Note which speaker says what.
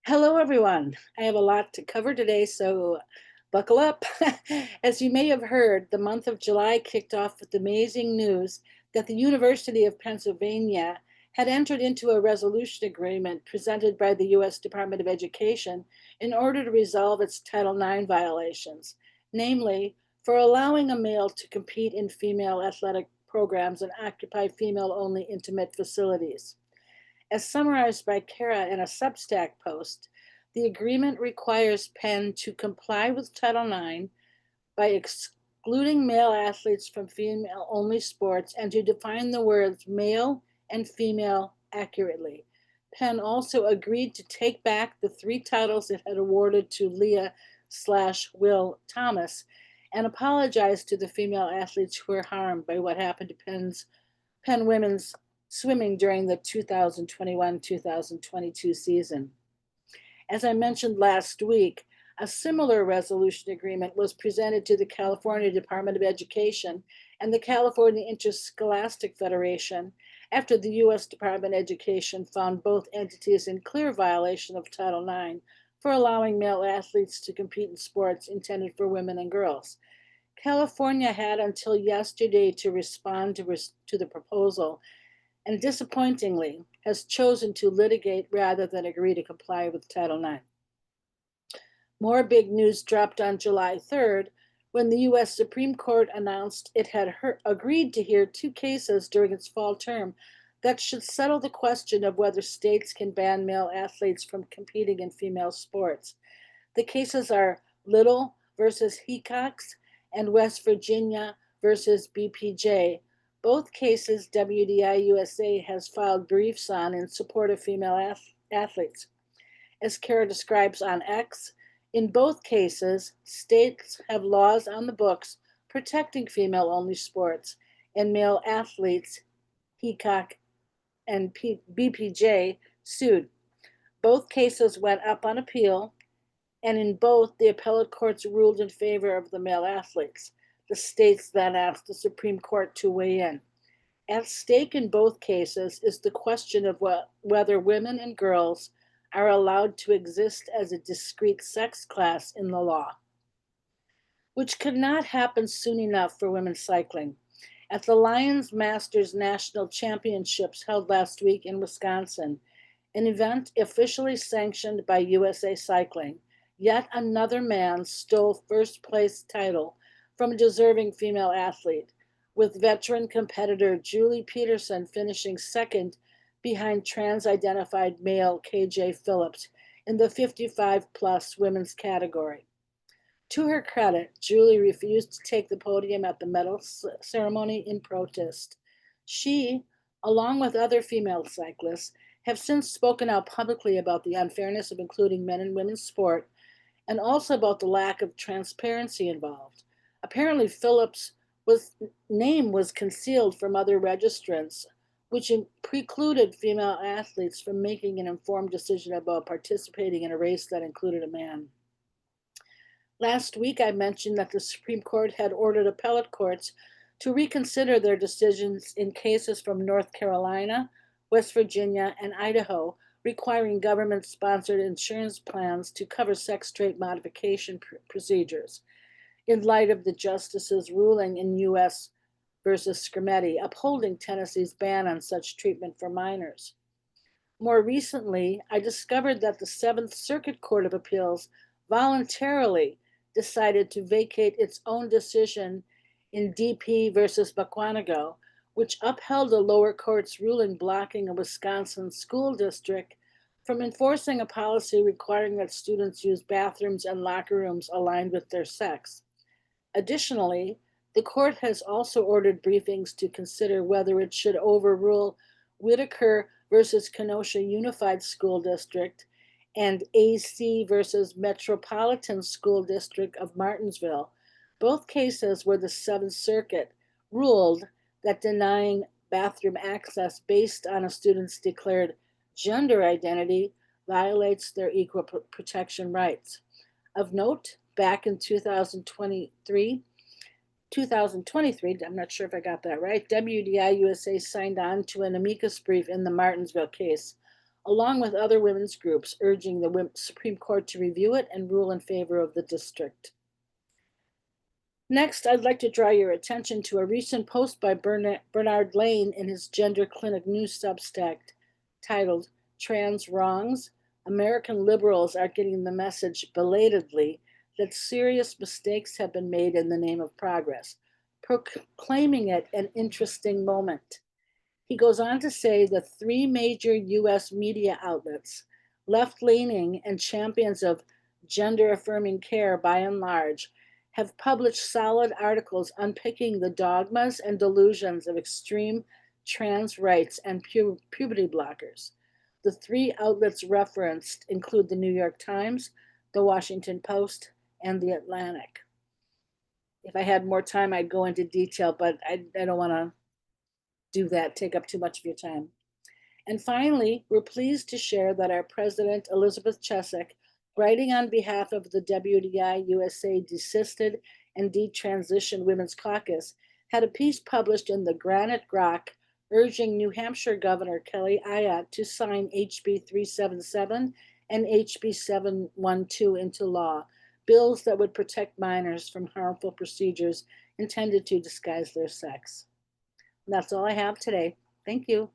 Speaker 1: Hello, everyone. I have a lot to cover today, so buckle up. As you may have heard, the month of July kicked off with amazing news that the University of Pennsylvania had entered into a resolution agreement presented by the U.S. Department of Education in order to resolve its Title IX violations, namely, for allowing a male to compete in female athletic programs and occupy female only intimate facilities. As summarized by Kara in a Substack post, the agreement requires Penn to comply with Title IX by excluding male athletes from female only sports and to define the words male and female accurately. Penn also agreed to take back the three titles it had awarded to Leah/Will Thomas and apologized to the female athletes who were harmed by what happened to Penn women's swimming during the 2021-2022 season. As I mentioned last week, a similar resolution agreement was presented to the California Department of Education and the California Interscholastic Federation after the U.S. Department of Education found both entities in clear violation of Title IX for allowing male athletes to compete in sports intended for women and girls. California had until yesterday to respond to the proposal and disappointingly has chosen to litigate rather than agree to comply with Title IX. More big news dropped on July 3rd when the U.S. Supreme Court announced it had agreed to hear two cases during its fall term that should settle the question of whether states can ban male athletes from competing in female sports. The cases are Little versus Hecox and West Virginia versus BPJ. Both cases WDI USA has filed briefs on in support of female athletes. As Kara describes on X, in both cases, states have laws on the books protecting female only sports, and male athletes, Hecox and BPJ, sued. Both cases went up on appeal, and in both, the appellate courts ruled in favor of the male athletes. The states then asked the Supreme Court to weigh in. At stake in both cases is the question of whether women and girls are allowed to exist as a discrete sex class in the law, which could not happen soon enough for women's cycling. At the Lions Masters National Championships held last week in Wisconsin, an event officially sanctioned by USA Cycling, yet another man stole first place title from a deserving female athlete, with veteran competitor Julie Peterson finishing second behind trans-identified male KJ Phillips in the 55-plus women's category. To her credit, Julie refused to take the podium at the medal ceremony in protest. She, along with other female cyclists, have since spoken out publicly about the unfairness of including men in women's sport and also about the lack of transparency involved. Apparently, Phillips' name was concealed from other registrants, which precluded female athletes from making an informed decision about participating in a race that included a man. Last week, I mentioned that the Supreme Court had ordered appellate courts to reconsider their decisions in cases from North Carolina, West Virginia, and Idaho, requiring government-sponsored insurance plans to cover sex trait modification procedures, in light of the justice's ruling in U.S. versus Scrimeti, upholding Tennessee's ban on such treatment for minors. More recently, I discovered that the Seventh Circuit Court of Appeals voluntarily decided to vacate its own decision in DP versus Baquanago, which upheld a lower court's ruling blocking a Wisconsin school district from enforcing a policy requiring that students use bathrooms and locker rooms aligned with their sex. Additionally, the court has also ordered briefings to consider whether it should overrule Whitaker versus Kenosha Unified School District and AC versus Metropolitan School District of Martinsville, both cases where the Seventh Circuit ruled that denying bathroom access based on a student's declared gender identity violates their equal protection rights. Of note, back in 2023, I'm not sure if I got that right, WDI USA signed on to an amicus brief in the Martinsville case, along with other women's groups, urging the Supreme Court to review it and rule in favor of the district. Next, I'd like to draw your attention to a recent post by Bernard Lane in his Gender Clinic News Substack titled Trans Wrongs. American liberals are getting the message belatedly that serious mistakes have been made in the name of progress, proclaiming it an interesting moment. He goes on to say the three major US media outlets, left-leaning and champions of gender-affirming care by and large, have published solid articles unpicking the dogmas and delusions of extreme trans rights and puberty blockers. The three outlets referenced include the New York Times, the Washington Post, and the Atlantic. If I had more time, I'd go into detail, but I don't want to do that, take up too much of your time. And finally, we're pleased to share that our president, Elizabeth Chesek, writing on behalf of the WDI USA Desisted and Detransitioned Women's Caucus, had a piece published in the Granite Grok urging New Hampshire Governor Kelly Ayotte to sign HB 377 and HB 712 into law, bills that would protect minors from harmful procedures intended to disguise their sex. And that's all I have today. Thank you.